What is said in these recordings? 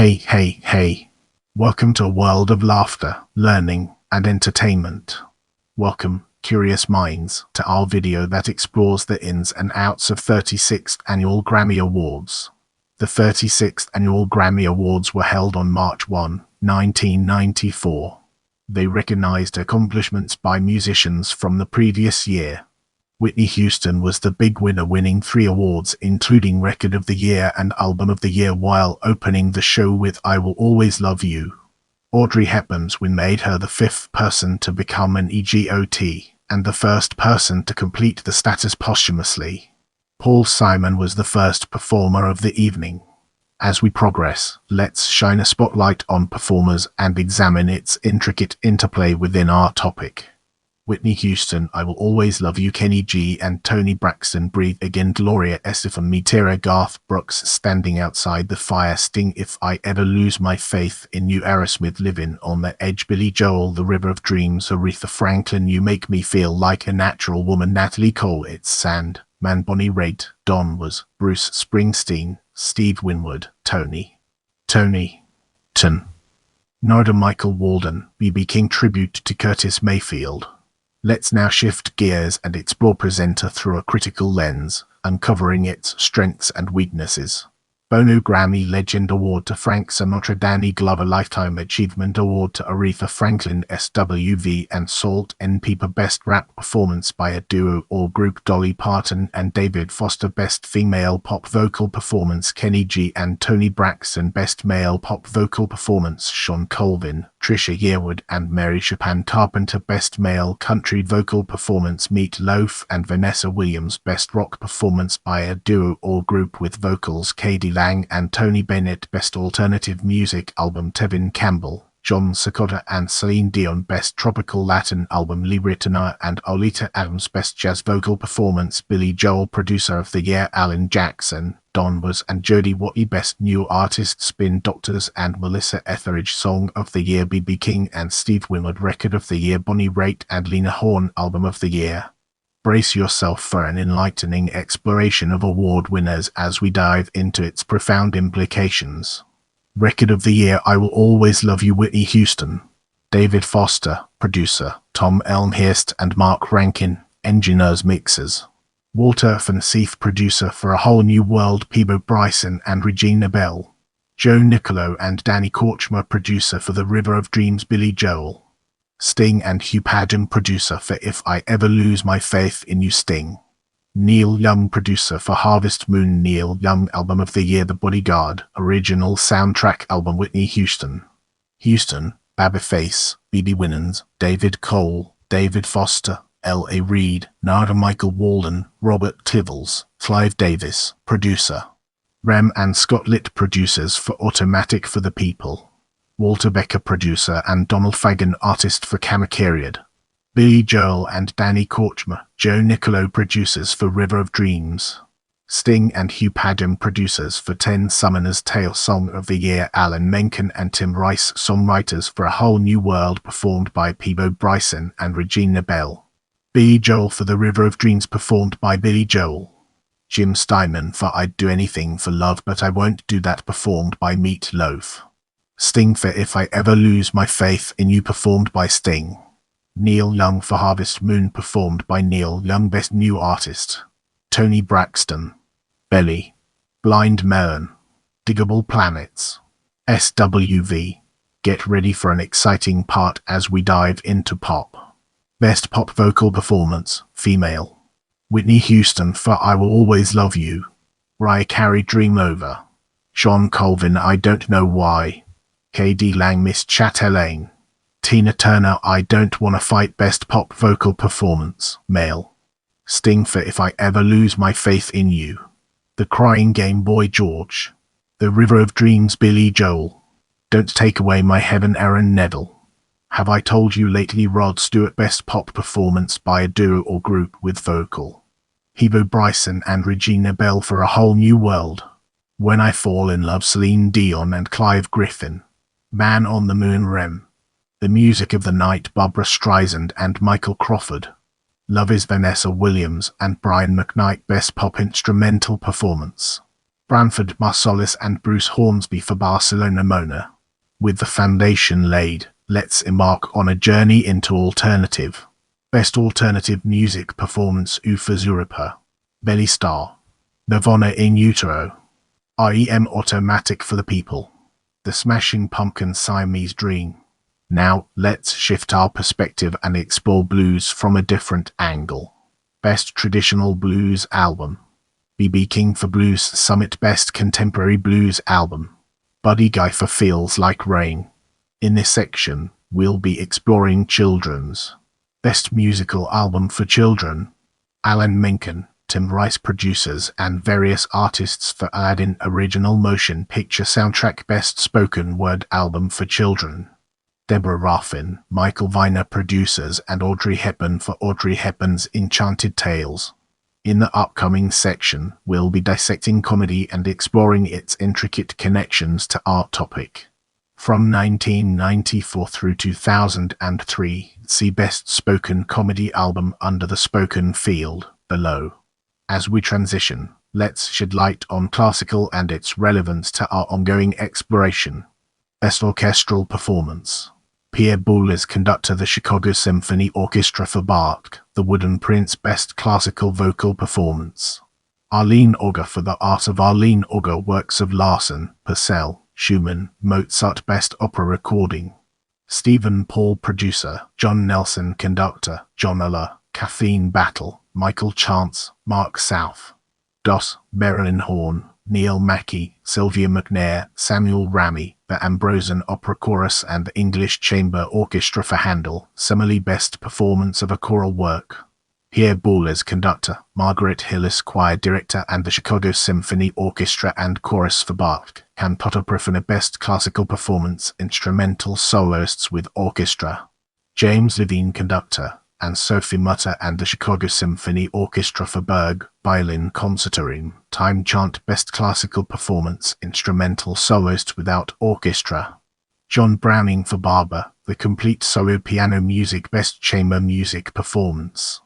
Hey. Welcome to a world of laughter, learning, and entertainment. Welcome, curious minds, to our video that explores the ins and outs of 36th Annual Grammy Awards. The 36th Annual Grammy Awards were held on March 1, 1994. They recognized accomplishments by musicians from the previous year. Whitney Houston was the big winner, winning 3 awards including Record of the Year and Album of the Year while opening the show with I Will Always Love You. Audrey Hepburn's win made her the 5th person to become an EGOT and the first person to complete the status posthumously. Paul Simon was the first performer of the evening. As we progress, let's shine a spotlight on performers and examine its intricate interplay within our topic. Whitney Houston, I Will Always Love You. Kenny G and Toni Braxton, Breathe Again. Gloria Estefan, Me Too. Garth Brooks, Standing Outside the Fire. Sting, If I Ever Lose My Faith in You. Aerosmith, Living on the Edge. Billy Joel, The River of Dreams. Aretha Franklin, You Make Me Feel Like a Natural Woman. Natalie Cole, It's Sand Man. Bonnie Raitt, Don Was. Bruce Springsteen, Steve Winwood, Tony. Narada Michael Walden, B.B. King. Tribute to Curtis Mayfield. Let's now shift gears and explore presenter through a critical lens, uncovering its strengths and weaknesses. Bono, Grammy Legend Award to Frank Sinatra. Danny Glover, Lifetime Achievement Award to Aretha Franklin. SWV and Salt and Pepper, Best Rap Performance by a Duo or Group. Dolly Parton and David Foster, Best Female Pop Vocal Performance. Kenny G and Toni Braxton, Best Male Pop Vocal Performance. Sean Colvin, Trisha Yearwood and Mary Chapin Carpenter, Best Male Country Vocal Performance. Meat Loaf and Vanessa Williams, Best Rock Performance by a Duo or Group with Vocals. Katie Lang and Tony Bennett, Best Alternative Music Album. Tevin Campbell, John Secota and Celine Dion, Best Tropical Latin Album. Lee Ritenour and Oleta Adams, Best Jazz Vocal Performance. Billy Joel, Producer of the Year. Alan Jackson, Don Was and Jody Watley, Best New Artist. Spin Doctors and Melissa Etheridge, Song of the Year. B.B. King and Steve Winwood, Record of the Year. Bonnie Raitt and Lena Horne, Album of the Year. Brace yourself for an enlightening exploration of award winners as we dive into its profound implications. Record of the Year, I Will Always Love You. Whitney Houston. David Foster, Producer. Tom Elmhirst and Mark Rankin, Engineers, Mixers. Walter Fanseef, Producer for A Whole New World. Peabo Bryson and Regina Bell. Joe Nicolo and Danny Korchmar, Producer for The River of Dreams. Billy Joel. Sting and Hugh Padgham, Producer for If I Ever Lose My Faith in You. Sting. Neil Young, Producer for Harvest Moon. Neil Young, Album of the Year. The Bodyguard, Original Soundtrack Album. Whitney Houston. Babyface, B.B. Winans, David Cole, David Foster, L.A. Reid, Narada Michael Walden, Robert Tibbles, Clive Davis, Producer. Rem and Scott Litt, Producers for Automatic for the People. Walter Becker, Producer, and Donald Fagen, Artist for Kamakiriad. Billy Joel and Danny Korchmar, Joe Nicolo, Producers for River of Dreams. Sting and Hugh Padgham, Producers for 10 Summoner's Tale. Song of the Year, Alan Menken and Tim Rice, Songwriters for A Whole New World, performed by Peabo Bryson and Regina Bell. Billy Joel for The River of Dreams, performed by Billy Joel. Jim Steinman for I'd Do Anything for Love But I Won't Do That, performed by Meat Loaf. Sting for If I Ever Lose My Faith in You, performed by Sting. Neil Young for Harvest Moon, performed by Neil Young. Best New Artist. Toni Braxton. Belly. Blind Melon. Diggable Planets. SWV. Get ready for an exciting part as we dive into pop. Best Pop Vocal Performance, Female. Whitney Houston for I Will Always Love You. Mariah Carey, Dream Over. Sean Colvin, I Don't Know Why. K.D. Lang, Miss Chatelaine. Tina Turner, I Don't Wanna Fight. Best Pop Vocal Performance, Male. Sting for If I Ever Lose My Faith in You. The Crying Game, Boy George. The River of Dreams, Billy Joel. Don't Take Away My Heaven, Aaron Neville. Have I Told You Lately, Rod Stewart. Best Pop Performance by a Duo or Group with Vocal. Peabo Bryson and Regina Bell for A Whole New World. When I Fall in Love, Celine Dion and Clive Griffin. Man on the Moon, Rem. The Music of the Night, Barbra Streisand and Michael Crawford. Love is Vanessa Williams and Brian McKnight. Best Pop Instrumental Performance. Branford Marsalis and Bruce Hornsby for Barcelona Mona. With the foundation laid, let's embark on a journey into alternative. Best Alternative Music Performance UFA's Europa. Belly Star. Nirvana in Utero. REM Automatic for the People. The Smashing Pumpkins Siamese Dream. Now, let's shift our perspective and explore blues from a different angle. Best Traditional Blues Album. B.B. King for Blues Summit Best Contemporary Blues Album. Buddy Guy for Feels Like Rain. In this section, we'll be exploring children's. Best Musical Album for Children. Alan Menken, Tim Rice producers and various artists for Aladdin Original Motion Picture Soundtrack Best Spoken Word Album for Children. Deborah Raffin, Michael Viner producers and Audrey Hepburn for Audrey Hepburn's Enchanted Tales. In the upcoming section, we'll be dissecting comedy and exploring its intricate connections to our topic. From 1994 through 2003, see Best Spoken Comedy Album under the Spoken field, below. As we transition, let's shed light on classical and its relevance to our ongoing exploration. Best Orchestral Performance. Pierre Boulez conductor, the Chicago Symphony Orchestra for Bach, The Wooden Prince Best Classical Vocal Performance. Arlene Auger for The Art of Arlene Auger works of Larsen, Purcell, Schumann, Mozart Best Opera Recording. Stephen Paul producer, John Nelson conductor, John Aller, Caffeine Battle, Michael Chance, Mark South. DOS, Marilyn Horn, Neil Mackey, Sylvia McNair, Samuel Ramy, the Ambrosian Opera Chorus and the English Chamber Orchestra for Handel, Semele Best Performance of a Choral Work. Pierre Boulez conductor, Margaret Hillis choir director and the Chicago Symphony Orchestra and Chorus for Bach, Cantata Profana Best Classical Performance, Instrumental Soloists with Orchestra. James Levine conductor, and Sophie Mutter and the Chicago Symphony Orchestra for Berg, Violin Concertorium, Time Chant Best Classical Performance, Instrumental Soloist without Orchestra. John Browning for Barber, the Complete Solo Piano Music Best Chamber Music Performance.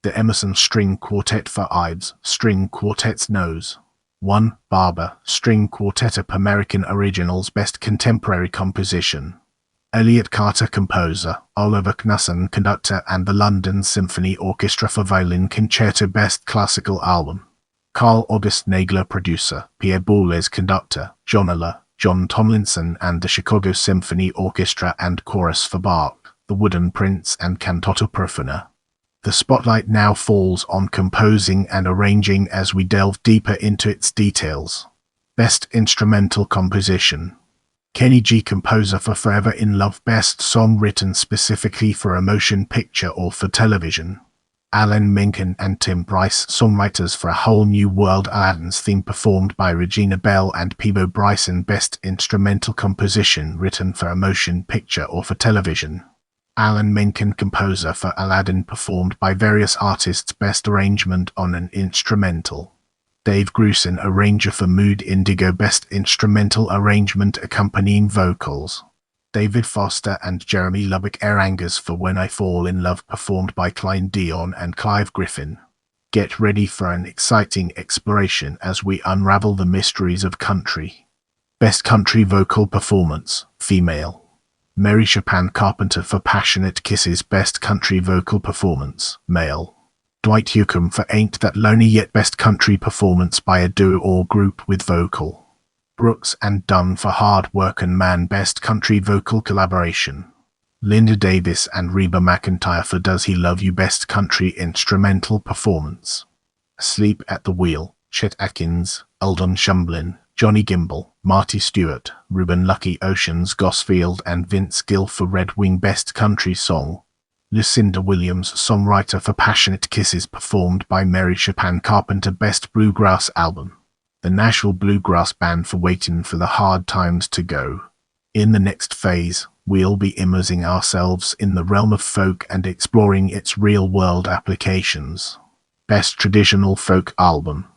The Emerson String Quartet for Ives, String Quartet's Nose. 1. Barber, String Quartet of American Originals Best Contemporary Composition. Elliot Carter composer, Oliver Knussen conductor and the London Symphony Orchestra for Violin Concerto Best Classical Album. Carl August Nagler producer, Pierre Boulez conductor, John Aller, John Tomlinson and the Chicago Symphony Orchestra and Chorus for Bach, The Wooden Prince and Cantata Profana. The spotlight now falls on composing and arranging as we delve deeper into its details. Best Instrumental Composition. Kenny G composer for Forever in Love Best Song written specifically for a motion picture or for television. Alan Menken and Tim Bryce songwriters for A Whole New World Aladdin's theme performed by Regina Bell and Peebo Bryson Best Instrumental Composition written for a motion picture or for television. Alan Menken composer for Aladdin performed by various artists Best Arrangement on an Instrumental. Dave Grusin arranger for Mood Indigo Best Instrumental Arrangement accompanying vocals. David Foster and Jeremy Lubbock Erangers for When I Fall in Love performed by Klein Dion and Clive Griffin. Get ready for an exciting exploration as we unravel the mysteries of country. Best Country Vocal Performance, Female. Mary Chopin Carpenter for Passionate Kisses Best Country Vocal Performance, Male. Dwight Yoakam for Ain't That Lonely Yet Best Country Performance by a Duo or Group with Vocal. Brooks and Dunn for Hard Workin' Man Best Country Vocal Collaboration. Linda Davis and Reba McEntire for Does He Love You Best Country Instrumental Performance. Asleep at the Wheel, Chet Atkins, Eldon Shumblin, Johnny Gimbel, Marty Stewart, Reuben Lucky Oceans Gosfield and Vince Gill for Red Wing Best Country Song. Lucinda Williams, songwriter for Passionate Kisses performed by Mary Chopin Carpenter Best Bluegrass Album. The Nashville Bluegrass Band for Waitin' for the Hard Times to Go. In the next phase, we'll be immersing ourselves in the realm of folk and exploring its real-world applications. Best Traditional Folk Album.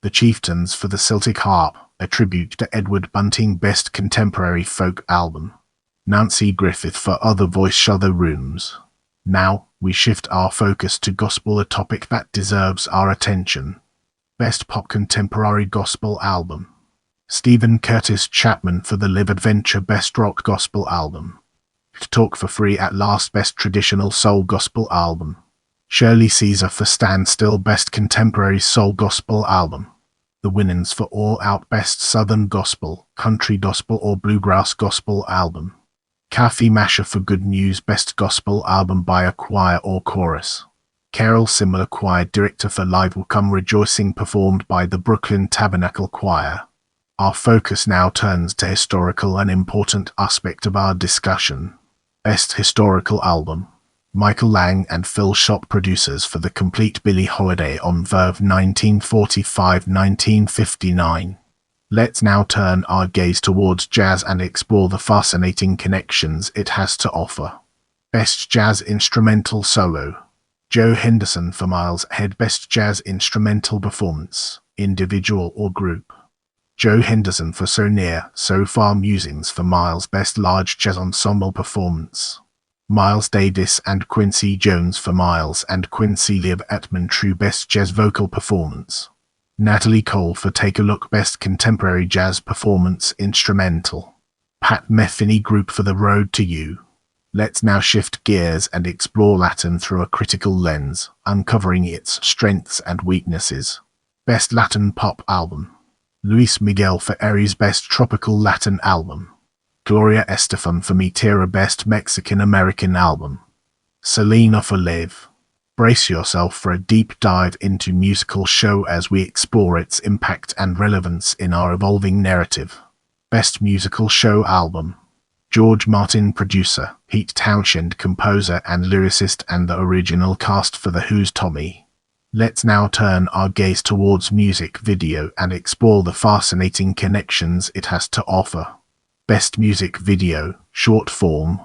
The Chieftains for the Celtic Harp, a tribute to Edward Bunting Best Contemporary Folk Album. Nancy Griffith for Other Voice Shuther Rooms. Now, we shift our focus to gospel, a topic that deserves our attention. Best Pop Contemporary Gospel Album. Stephen Curtis Chapman for The Live Adventure Best Rock Gospel Album. Talk for Free at Last Best Traditional Soul Gospel Album. Shirley Caesar for Stand Still Best Contemporary Soul Gospel Album. The Winans for All Out Best Southern Gospel, Country Gospel or Bluegrass Gospel Album. Kathy Masher for Good News Best Gospel Album by a Choir or Chorus. Carol Simler Choir Director for Live Will Come Rejoicing performed by the Brooklyn Tabernacle Choir. Our focus now turns to historical, an important aspect of our discussion. Best Historical Album. Michael Lang and Phil Shop producers for The Complete Billie Holiday on Verve 1945-1959. Let's now turn our gaze towards jazz and explore the fascinating connections it has to offer. Best Jazz Instrumental Solo. Joe Henderson for Miles Ahead Best Jazz Instrumental Performance, Individual or Group. Joe Henderson for So Near, So Far Musings for Miles Best Large Jazz Ensemble Performance. Miles Davis and Quincy Jones for Miles and Quincy Live Atman True Best Jazz Vocal Performance. Natalie Cole for Take a Look Best Contemporary Jazz Performance Instrumental. Pat Metheny Group for The Road to You. Let's now shift gears and explore Latin through a critical lens, uncovering its strengths and weaknesses. Best Latin Pop Album. Luis Miguel for Aries Best Tropical Latin Album. Gloria Estefan for Mi Tierra Best Mexican American Album. Selena for Live. Brace yourself for a deep dive into musical show as we explore its impact and relevance in our evolving narrative. Best Musical Show Album. George Martin producer, Pete Townshend composer and lyricist and the original cast for The Who's Tommy. Let's now turn our gaze towards music video and explore the fascinating connections it has to offer. Best Music Video, Short Form.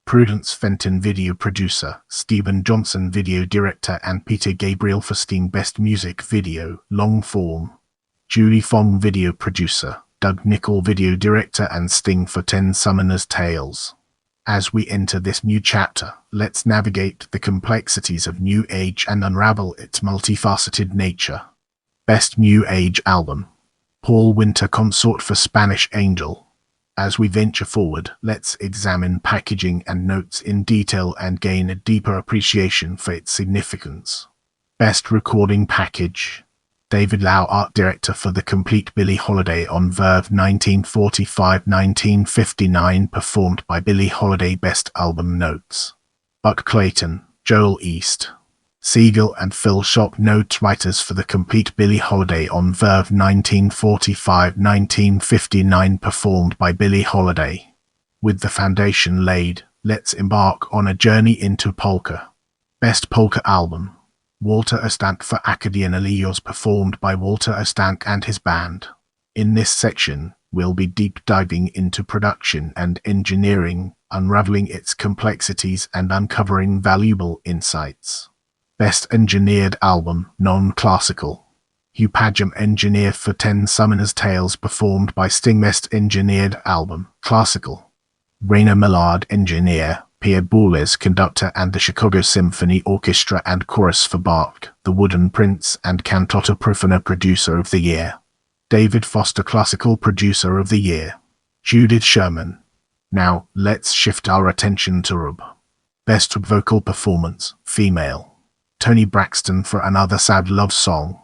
Prudence Fenton video producer, Stephen Johnson video director and Peter Gabriel for Sting Best Music Video, Long Form. Julie Fong video producer, Doug Nickel video director and Sting for 10 Summoner's Tales. As we enter this new chapter, let's navigate the complexities of New Age and unravel its multifaceted nature. Best New Age Album. Paul Winter Consort for Spanish Angel. As we venture forward, let's examine packaging and notes in detail and gain a deeper appreciation for its significance. Best Recording Package. David Lau art director for The Complete Billie Holiday on Verve 1945-1959 performed by Billie Holiday Best Album Notes. Buck Clayton, Joel East. Siegel and Phil Shop notes writers for The Complete Billie Holiday on Verve 1945-1959 performed by Billie Holiday. With the foundation laid, let's embark on a journey into polka. Best Polka Album. Walter Ostank for Accordion Alios performed by Walter Ostank and his band. In this section, we'll be deep diving into production and engineering, unraveling its complexities and uncovering valuable insights. Best Engineered Album, Non-Classical. Hugh Padgham engineer for 10 Summoner's Tales performed by Sting Best Engineered Album, Classical. Raina Millard engineer, Pierre Boulez conductor and the Chicago Symphony Orchestra and Chorus for Bach, The Wooden Prince and Cantata Profana Producer of the Year. David Foster Classical Producer of the Year. Judith Sherman. Now, let's shift our attention to RUB. Best Vocal Performance, Female. Toni Braxton for Another Sad Love Song.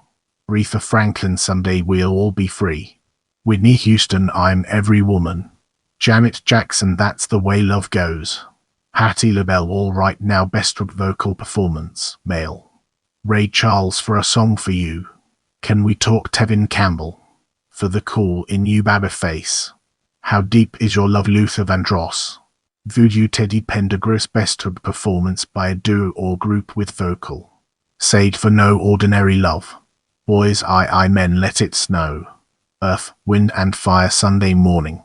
Aretha Franklin, Someday We'll All Be Free. Whitney Houston, I'm Every Woman. Janet Jackson, That's the Way Love Goes. Patti LaBelle, All Right Now Best Vocal Performance, Male. Ray Charles for A Song for You. Can We Talk, Tevin Campbell. For the Cool in You, Babyface. How Deep Is Your Love, Luther Vandross. Voodoo Teddy Pendergrass Best Performance by a Duo or Group with Vocal. Sade for No Ordinary Love. Boys I Men Let It Snow. Earth, Wind and Fire Sunday Morning.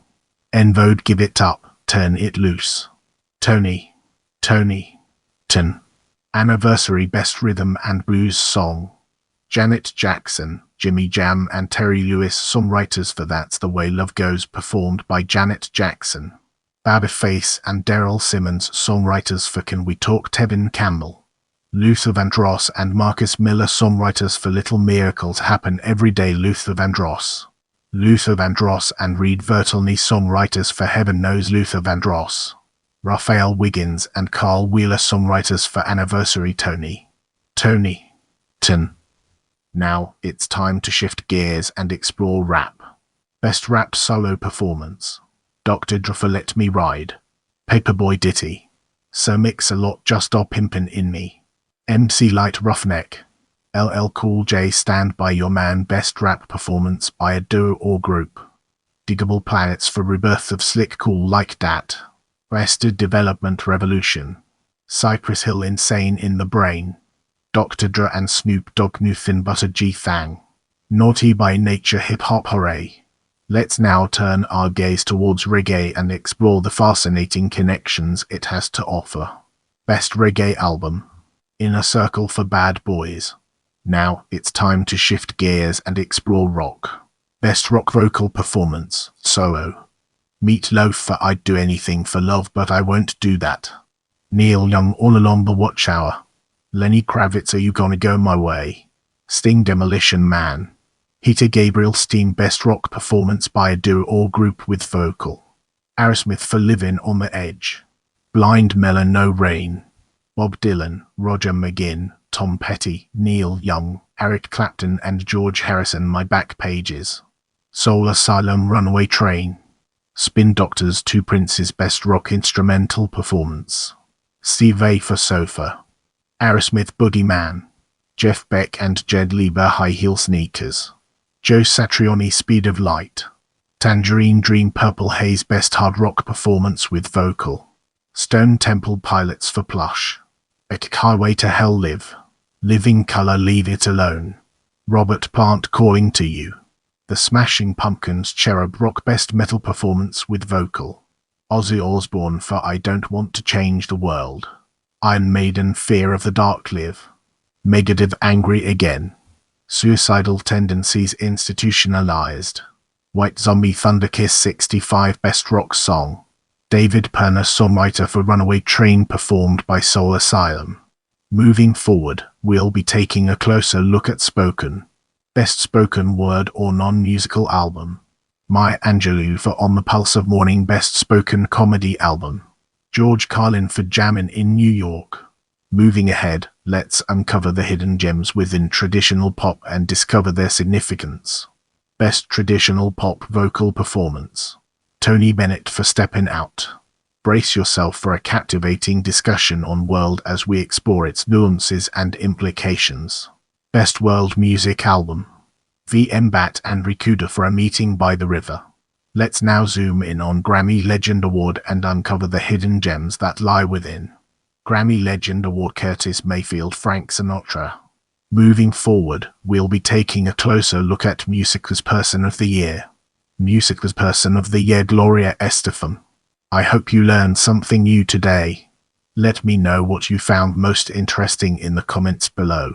En Vogue Give It Up, Turn It Loose. Tony. Anniversary Best Rhythm and Blues Song. Janet Jackson, Jimmy Jam and Terry Lewis songwriters for That's the Way Love Goes performed by Janet Jackson. Babyface and Daryl Simmons songwriters for Can We Talk, Tevin Campbell. Luther Vandross and Marcus Miller, songwriters for Little Miracles Happen Every Day. Luther Vandross and Reed Vertelny, songwriters for Heaven Knows. Luther Vandross. Raphael Wiggins and Carl Wheeler, songwriters for Anniversary. Tony. Now it's time to shift gears and explore rap. Best Rap Solo Performance. Dr. Dre for Let Me Ride. Paperboy Ditty. So Mix-a-Lot, Just Stop Pimpin' in Me. MC Light Roughneck. LL Cool J, Stand By Your Man. Best Rap Performance by a Duo or Group. Diggable Planets for Rebirth of Slick Cool Like Dat. Arrested Development Revolution. Cypress Hill, Insane in the Brain. Dr. Dre and Snoop Dogg, Nothing But a G-Thang. Naughty by Nature, Hip Hop Hooray. Let's now turn our gaze towards reggae and explore the fascinating connections it has to offer. Best Reggae Album. Inner Circle for Bad Boys. Now it's time to shift gears and explore rock. Best Rock Vocal Performance. Solo. Meat Loaf for I'd Do Anything for Love But I Won't Do That. Neil Young, All Along the Watchtower. Lenny Kravitz, Are You Gonna Go My Way? Sting, Demolition Man. Peter Gabriel Steen, Best Rock Performance by a Duo or Group with Vocal. Aerosmith for Livin' on the Edge. Blind Melon, No Rain. Bob Dylan, Roger McGuinn, Tom Petty, Neil Young, Eric Clapton and George Harrison, My Back Pages. Soul Asylum, Runaway Train. Spin Doctors, Two Princes, Best Rock Instrumental Performance. Steve Vai for Sofa. Aerosmith, Boogeyman. Jeff Beck and Jed Lieber, High Heel Sneakers. Joe Satriani, Speed of Light. Tangerine Dream, Purple Haze, Best Hard Rock Performance with Vocal. Stone Temple Pilots for Plush. Epic Highway to Hell, Live. Living Color, Leave It Alone. Robert Plant, Calling to You. The Smashing Pumpkins, Cherub Rock, Best Metal Performance with Vocal. Ozzy Osbourne for I Don't Want to Change the World. Iron Maiden, Fear of the Dark, Live. Megadeth, Angry Again. Suicidal Tendencies, Institutionalized. White Zombie, Thunder Kiss 65, Best Rock Song. David Perner, songwriter for Runaway Train, performed by Soul Asylum. Moving forward, we'll be taking a closer look at Spoken. Best Spoken Word or Non-Musical Album. Maya Angelou for On the Pulse of Morning, Best Spoken Comedy Album. George Carlin for Jammin' in New York. Moving ahead, let's uncover the hidden gems within traditional pop and discover their significance. Best Traditional Pop Vocal Performance. Tony Bennett for Steppin' Out. Brace yourself for a captivating discussion on World as we explore its nuances and implications. Best World Music Album. VM Bat and Rikuda for A Meeting by the River. Let's now zoom in on Grammy Legend Award and uncover the hidden gems that lie within. Grammy Legend Award, Curtis Mayfield, Frank Sinatra. Moving forward, we'll be taking a closer look at Music's Person of the Year. Music's Person of the Year, Gloria Estefan. I hope you learned something new today. Let me know what you found most interesting in the comments below.